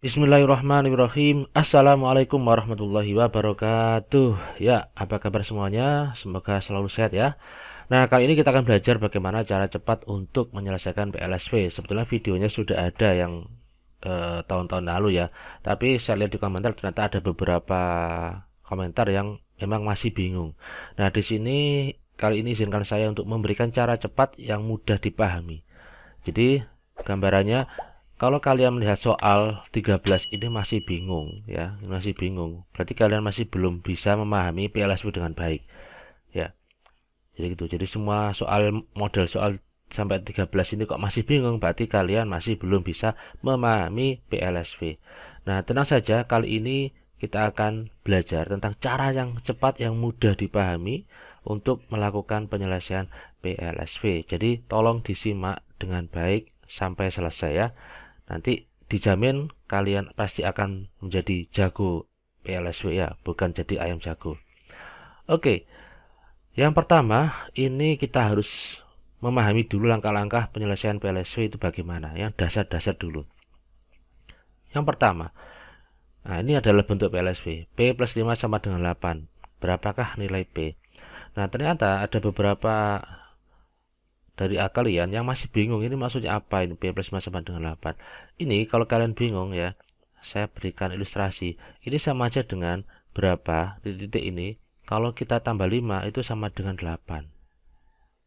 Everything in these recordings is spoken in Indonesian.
Bismillahirrahmanirrahim. Assalamualaikum warahmatullahi wabarakatuh. Ya, apa kabar semuanya? Semoga selalu sehat ya. Nah, kali ini kita akan belajar bagaimana cara cepat untuk menyelesaikan PLSV. Sebetulnya videonya sudah ada yang tahun-tahun lalu ya. Tapi saya lihat di komentar ternyata ada beberapa komentar yang memang masih bingung. Nah, di sini kali ini izinkan saya untuk memberikan cara cepat yang mudah dipahami. Jadi, gambarannya kalau kalian melihat soal 13 ini masih bingung ya, masih bingung. Berarti kalian masih belum bisa memahami PLSV dengan baik. Ya. Jadi gitu. Jadi semua soal model soal sampai 13 ini kok masih bingung, berarti kalian masih belum bisa memahami PLSV. Nah, tenang saja, kali ini kita akan belajar tentang cara yang cepat yang mudah dipahami untuk melakukan penyelesaian PLSV. Jadi tolong disimak dengan baik sampai selesai ya. Nanti dijamin kalian pasti akan menjadi jago PLSV ya, bukan jadi ayam jago. Oke, yang pertama ini kita harus memahami dulu langkah-langkah penyelesaian PLSV itu bagaimana, yang dasar-dasar dulu. Yang pertama, nah ini adalah bentuk PLSV. P plus 5 sama dengan 8. Berapakah nilai P? Nah, ternyata ada beberapa dari kalian yang masih bingung ini maksudnya apa ini P plus 5 sama dengan 8. Ini kalau kalian bingung ya, saya berikan ilustrasi. Ini sama aja dengan berapa di titik ini kalau kita tambah 5 itu sama dengan 8.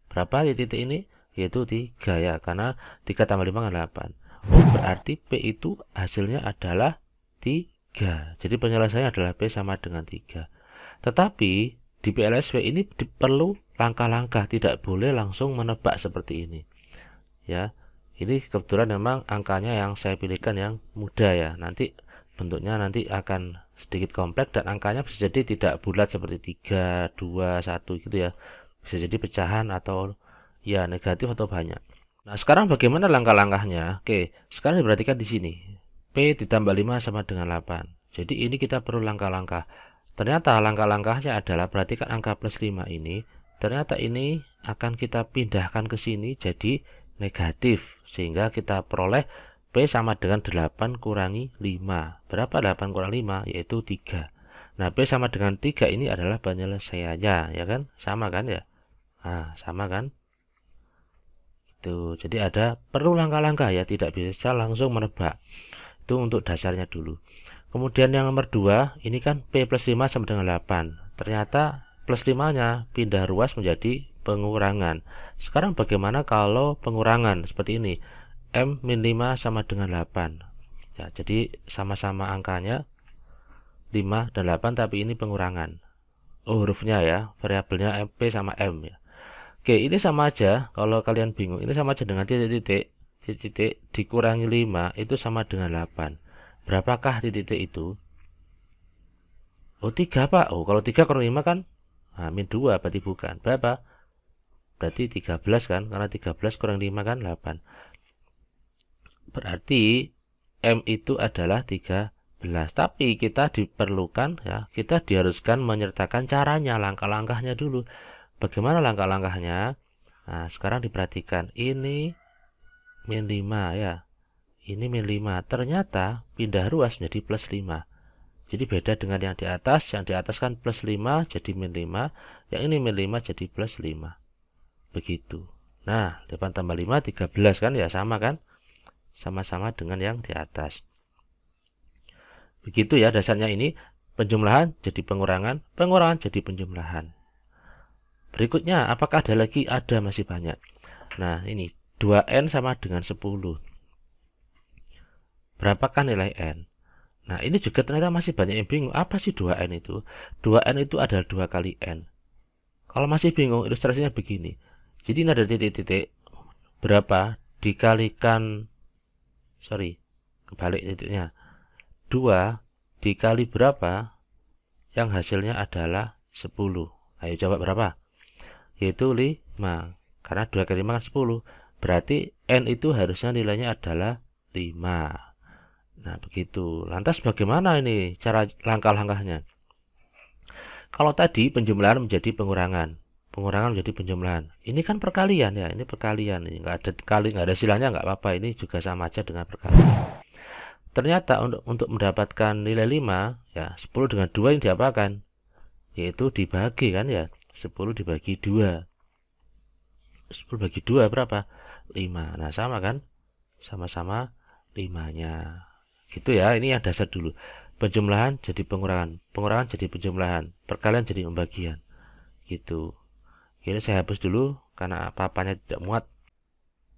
Berapa di titik ini? Yaitu 3 ya, karena 3 tambah 5 kan 8. Oh, berarti P itu hasilnya adalah 3. Jadi penyelesaiannya adalah P sama dengan 3. Tetapi di PLSV ini perlu langkah-langkah, tidak boleh langsung menebak seperti ini. Ya, ini kebetulan memang angkanya yang saya pilihkan yang mudah ya. Nanti bentuknya nanti akan sedikit kompleks dan angkanya bisa jadi tidak bulat seperti 3, 2, 1 gitu ya. Bisa jadi pecahan atau ya negatif atau banyak. Nah, sekarang bagaimana langkah-langkahnya? Oke, sekarang diperhatikan di sini. P ditambah 5 sama dengan 8. Jadi ini kita perlu langkah-langkah. Ternyata langkah-langkahnya adalah perhatikan angka plus 5 ini. Ternyata ini akan kita pindahkan ke sini jadi negatif. Sehingga kita peroleh P sama dengan 8 kurangi 5. Berapa 8 kurang 5? Yaitu 3. Nah, P sama dengan 3 ini adalah penyelesaiannya. Ya kan? Sama kan ya? Nah, sama kan? Itu. Jadi ada perlu langkah-langkah ya. Tidak bisa langsung menebak. Itu untuk dasarnya dulu. Kemudian yang nomor 2, ini kan P plus 5 sama dengan 8. Ternyata plus 5-nya pindah ruas menjadi pengurangan. Sekarang bagaimana kalau pengurangan seperti ini? M min 5 sama dengan 8. Ya, jadi sama-sama angkanya 5 dan 8, tapi ini pengurangan. Oh, hurufnya ya, variabelnya P sama M ya. Oke, ini sama aja kalau kalian bingung. Ini sama aja dengan titik-titik dikurangi 5 itu sama dengan 8. Berapakah titik itu? Oh, 3 Pak. Oh, kalau 3 kurang 5 kan min 2 berarti bukan. Berapa? Berarti 13 kan? Karena 13 kurang 5 kan 8. Berarti M itu adalah 13. Tapi kita diperlukan ya, kita diharuskan menyertakan caranya, langkah-langkahnya dulu. Bagaimana langkah-langkahnya? Nah, sekarang diperhatikan. Ini min 5 ya. Ini min 5. Ternyata pindah ruas menjadi plus 5. Jadi beda dengan yang di atas. Yang di atas kan plus 5 jadi min 5. Yang ini min 5 jadi plus 5. Begitu. Nah, 8 tambah 5, 13 kan ya, sama kan? Sama-sama dengan yang di atas. Begitu ya dasarnya ini. Penjumlahan jadi pengurangan. Pengurangan jadi penjumlahan. Berikutnya, apakah ada lagi? Ada, masih banyak. Nah, ini 2N sama dengan 10. Berapakah nilai N? Nah, ini juga ternyata masih banyak yang bingung. Apa sih 2N itu? 2N itu adalah 2 kali N. Kalau masih bingung, ilustrasinya begini. Jadi ini ada titik-titik. Berapa dikalikan, kebalik titiknya. 2 dikali berapa, yang hasilnya adalah 10. Ayo coba berapa? Yaitu 5. Karena 2 kali 5 kan 10. Berarti N itu harusnya nilainya adalah 5. Nah, begitu. Lantas bagaimana ini cara langkah-langkahnya? Kalau tadi penjumlahan menjadi pengurangan, pengurangan menjadi penjumlahan. Ini kan perkalian ya, ini perkalian. Ini nggak ada kali, nggak ada silanya, nggak apa-apa. Ini juga sama aja dengan perkalian. ternyata untuk mendapatkan nilai 5 ya 10 dengan 2 ini diapakan? Yaitu dibagi kan ya. 10 dibagi 2. 10 bagi 2 berapa? 5. Nah, sama kan? Sama-sama 5-nya. Gitu ya, ini yang dasar dulu. Penjumlahan jadi pengurangan, pengurangan jadi penjumlahan, perkalian jadi pembagian. Gitu. Ini saya hapus dulu karena apa-apanya tidak muat.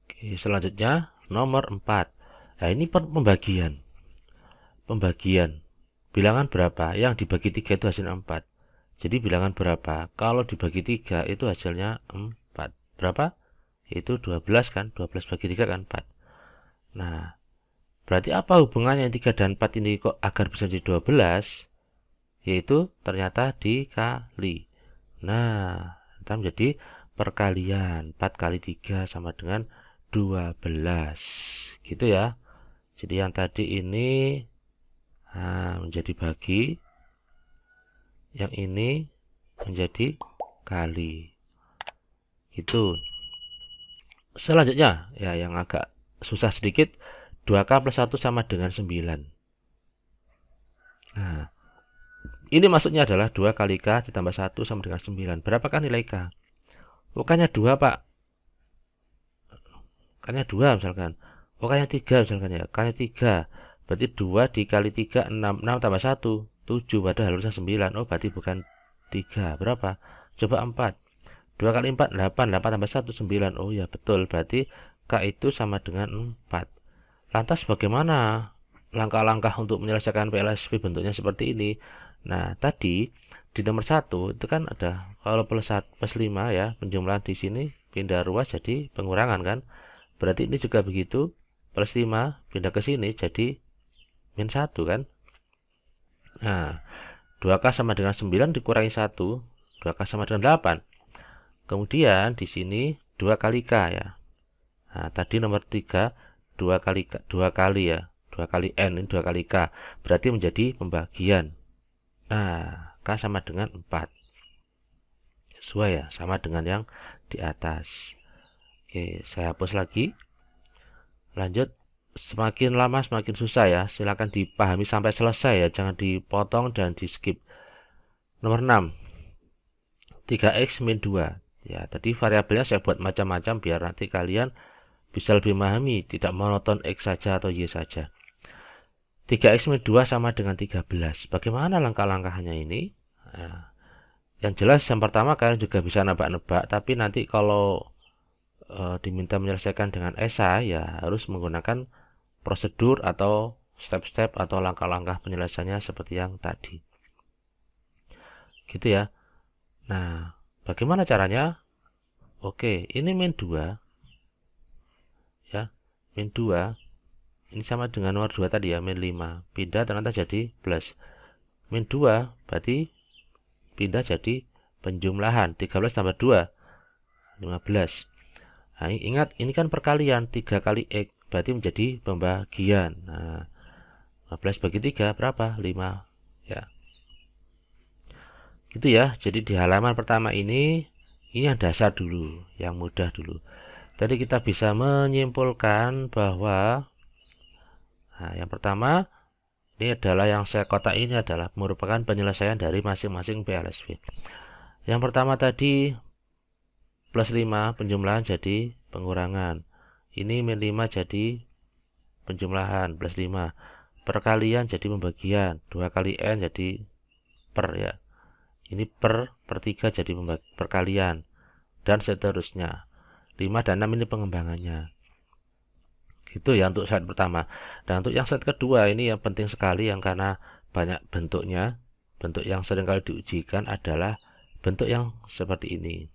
Oke, selanjutnya nomor 4. Nah, ini pembagian. Pembagian. Bilangan berapa? Yang dibagi 3 itu hasilnya 4. Jadi bilangan berapa? Kalau dibagi 3 itu hasilnya 4. Berapa? Itu 12 kan? 12 bagi 3 kan 4. Nah, berarti apa hubungannya 3 dan 4 ini kok agar bisa jadi 12? Yaitu ternyata dikali. Nah, kita menjadi perkalian. 4 kali 3 sama dengan 12. Gitu ya. Jadi yang tadi ini menjadi bagi, yang ini menjadi kali. Gitu. Selanjutnya ya yang agak susah sedikit, 2K plus 1 sama dengan 9. Nah, ini maksudnya adalah 2 kali K ditambah 1 sama dengan 9. Berapakah nilai K? Bukannya 2 Pak. Bukannya 2 misalkan. Bukannya 3 misalkan ya. Bukannya 3. Berarti 2 dikali 3, 6. 6 tambah 1, 7. Padahal harusnya 9. Oh, berarti bukan 3. Berapa? Coba 4. 2 kali 4, 8. 8 tambah 1, 9. Oh ya, betul. Berarti K itu sama dengan 4. Lantas bagaimana langkah-langkah untuk menyelesaikan PLSP bentuknya seperti ini? Nah, tadi di nomor 1 itu kan ada kalau plus 5 ya, penjumlahan di sini pindah ruas jadi pengurangan kan. Berarti ini juga begitu. Plus 5 pindah ke sini jadi min 1 kan. Nah, 2K sama dengan 9 dikurangi 1, 2K sama dengan 8. Kemudian di sini 2 kali K ya. Nah, tadi nomor 3 2 kali ya. 2 kali N, ini 2 kali K. Berarti menjadi pembagian. Nah, K sama dengan 4. Sesuai ya, sama dengan yang di atas. Oke, saya hapus lagi. Lanjut. Semakin lama semakin susah ya. Silakan dipahami sampai selesai ya, jangan dipotong dan di skip. Nomor 6. 3x min 2. Ya, tadi variabelnya saya buat macam-macam biar nanti kalian bisa lebih memahami, tidak monoton x saja atau y saja. 3x min 2 sama dengan 13. Bagaimana langkah-langkahnya ini? Nah, yang jelas yang pertama kalian juga bisa nebak-nebak, tapi nanti kalau diminta menyelesaikan dengan esai ya harus menggunakan prosedur atau step-step atau langkah-langkah penyelesaiannya seperti yang tadi. Gitu ya. Nah, bagaimana caranya? Oke, ini min 2. Ya, min 2. Ini sama dengan nomor 2 tadi ya, min 5. Pindah ternyata jadi plus. Min 2 berarti pindah jadi penjumlahan. 13 tambah 2, 15. Nah, ingat, ini kan perkalian. 3 kali X. Berarti menjadi pembagian. Nah, 15 bagi 3 berapa? 5. Ya. Gitu ya. Jadi di halaman pertama ini yang dasar dulu, yang mudah dulu. Tadi kita bisa menyimpulkan bahwa yang pertama ini adalah yang saya kotak ini adalah merupakan penyelesaian dari masing-masing PLSP. Yang pertama tadi plus 5 penjumlahan jadi pengurangan. Ini min 5 jadi penjumlahan plus 5. Perkalian jadi pembagian. 2 kali N jadi per ya. Ini per 3 jadi perkalian. Dan seterusnya. 5 dan 6 ini pengembangannya. Gitu ya untuk slide pertama. Dan untuk yang slide kedua ini yang penting sekali yang karena banyak bentuknya. Bentuk yang seringkali diujikan adalah bentuk yang seperti ini.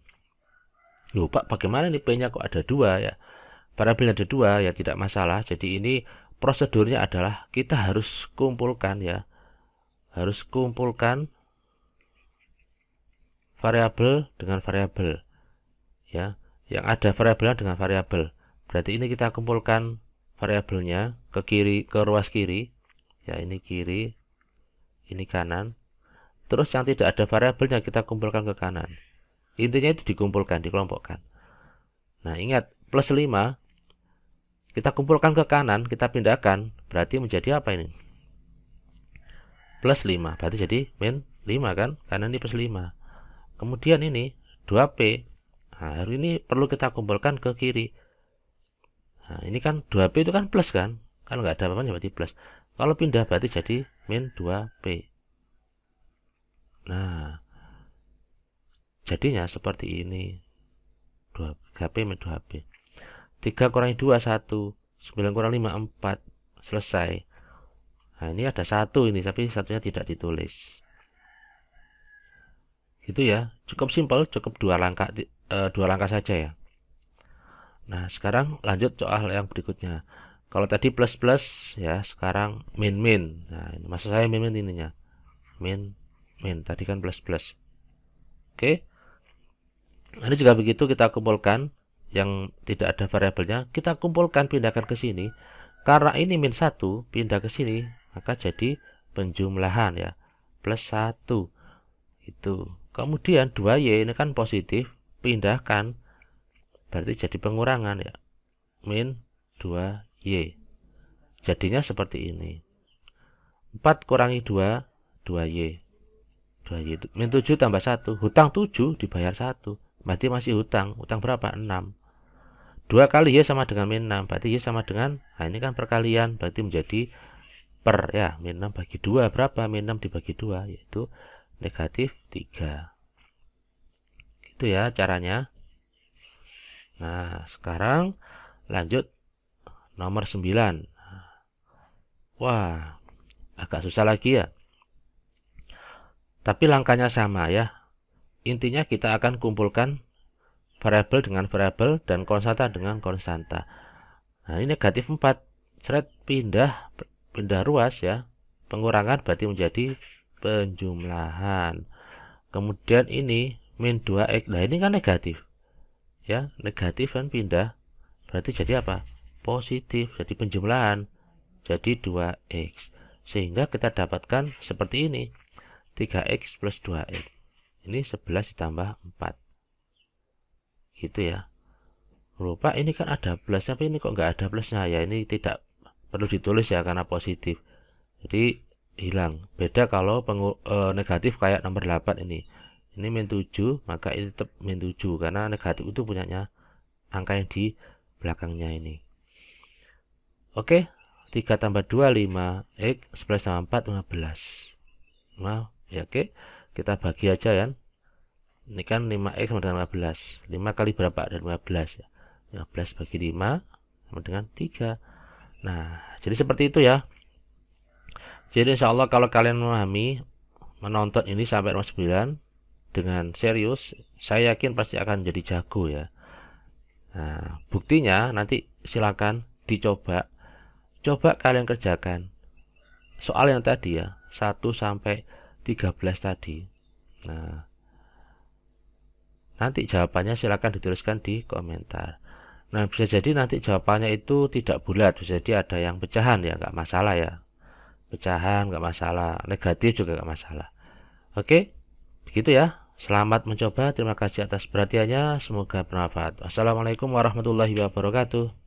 Loh Pak, bagaimana ini P-nya kok ada 2 ya? Variabelnya ada 2 ya tidak masalah. Jadi ini prosedurnya adalah kita harus kumpulkan ya. Harus kumpulkan variabel dengan variabel. Ya, yang ada variabelnya dengan variabel. Berarti ini kita kumpulkan variabelnya ke kiri, ke ruas kiri. Ya, ini kiri, ini kanan. Terus yang tidak ada variabelnya kita kumpulkan ke kanan. Intinya itu dikumpulkan, dikelompokkan. Nah, ingat plus 5 kita kumpulkan ke kanan, kita pindahkan, berarti menjadi apa ini? Plus 5, berarti jadi min 5 kan? Karena ini plus 5. Kemudian ini 2P. Nah, ini perlu kita kumpulkan ke kiri. Nah, ini kan 2P itu kan plus kan? Kalau nggak ada apa-apa berarti plus. Kalau pindah berarti jadi min 2P. Nah, jadinya seperti ini. 3P min 2P. 3 kurangi 2, 1. 9 kurang 5, 4. Selesai. Nah, ini ada 1 ini, tapi satunya tidak ditulis. Gitu ya. Cukup simpel, cukup 2 langkah saja ya. Nah, sekarang lanjut soal yang berikutnya. Kalau tadi plus-plus ya, sekarang min-min. Nah, ini maksud saya min-min ininya. Min, tadi kan plus-plus. Oke. Ini juga begitu, kita kumpulkan yang tidak ada variabelnya, kita kumpulkan, pindahkan ke sini. Karena ini min 1, pindah ke sini, maka jadi penjumlahan ya. Plus 1. Itu. Kemudian 2Y ini kan positif, pindahkan, berarti jadi pengurangan ya. Min 2Y. Jadinya seperti ini. 4 kurangi 2, 2Y. 2Y itu min 7 tambah 1. Hutang 7 dibayar 1. Berarti masih hutang. Hutang berapa? 6. 2 kali Y sama dengan min 6. Berarti Y sama dengan, nah ini kan perkalian. Berarti menjadi per ya. Min 6 bagi 2 berapa? Min 6 dibagi 2 yaitu negatif 3. Gitu ya caranya. Nah, sekarang lanjut nomor 9. Wah, agak susah lagi ya. Tapi langkahnya sama ya. Intinya kita akan kumpulkan variabel dengan variabel dan konstanta dengan konstanta. Nah, ini negatif 4. Seret pindah ruas ya. Pengurangan berarti menjadi penjumlahan. Kemudian ini min 2x. Nah, ini kan negatif. Ya, negatif kan pindah. Berarti jadi apa? Positif. Jadi penjumlahan. Jadi 2x. Sehingga kita dapatkan seperti ini. 3x plus 2x. Ini 11 ditambah 4. Gitu ya. Lupa ini kan ada plus, tapi ini kok nggak ada plusnya ya. Ini tidak perlu ditulis ya karena positif. Jadi hilang. Beda kalau negatif kayak nomor 8 ini. Ini min 7, maka ini tetap min 7 karena negatif itu punyanya angka yang di belakangnya ini. Oke, 3 tambah 2 5, x 11 tambah 4 15. Nah, ya oke. Kita bagi aja ya. Ini kan 5x sama dengan 15. 5 kali berapa? Dan 15 ya. 15 bagi 5 sama dengan 3. Nah, jadi seperti itu ya. Jadi insya Allah kalau kalian memahami, menonton ini sampai nomor 9 dengan serius, saya yakin pasti akan jadi jago ya. Nah, buktinya nanti silakan dicoba. Coba kalian kerjakan soal yang tadi ya, 1 sampai 13 tadi. Nah, nanti jawabannya silakan dituliskan di komentar. Nah, bisa jadi nanti jawabannya itu tidak bulat, bisa jadi ada yang pecahan ya, nggak masalah ya. Pecahan nggak masalah, negatif juga nggak masalah. Oke, begitu ya. Selamat mencoba, terima kasih atas perhatiannya, semoga bermanfaat. Wassalamualaikum warahmatullahi wabarakatuh.